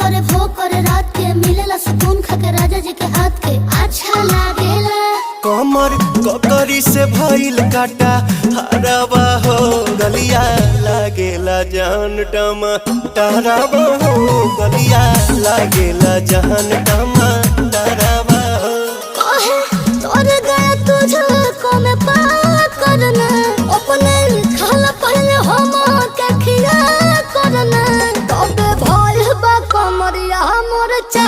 करे भो करे रात के मिलेला सुकून खाके राजा जी के हाथ के अच्छा लागेला। कमर ककरी से भइल काटा हरावा हो गलिया लागेला जान टमाटरावा हो गलिया लागेला जान टमाटरावा हो। कहे तोर गया तुझको मैं पार करना अपने खाला पहले हम के खिया करना तबे भइल बा कमरिया मोर चा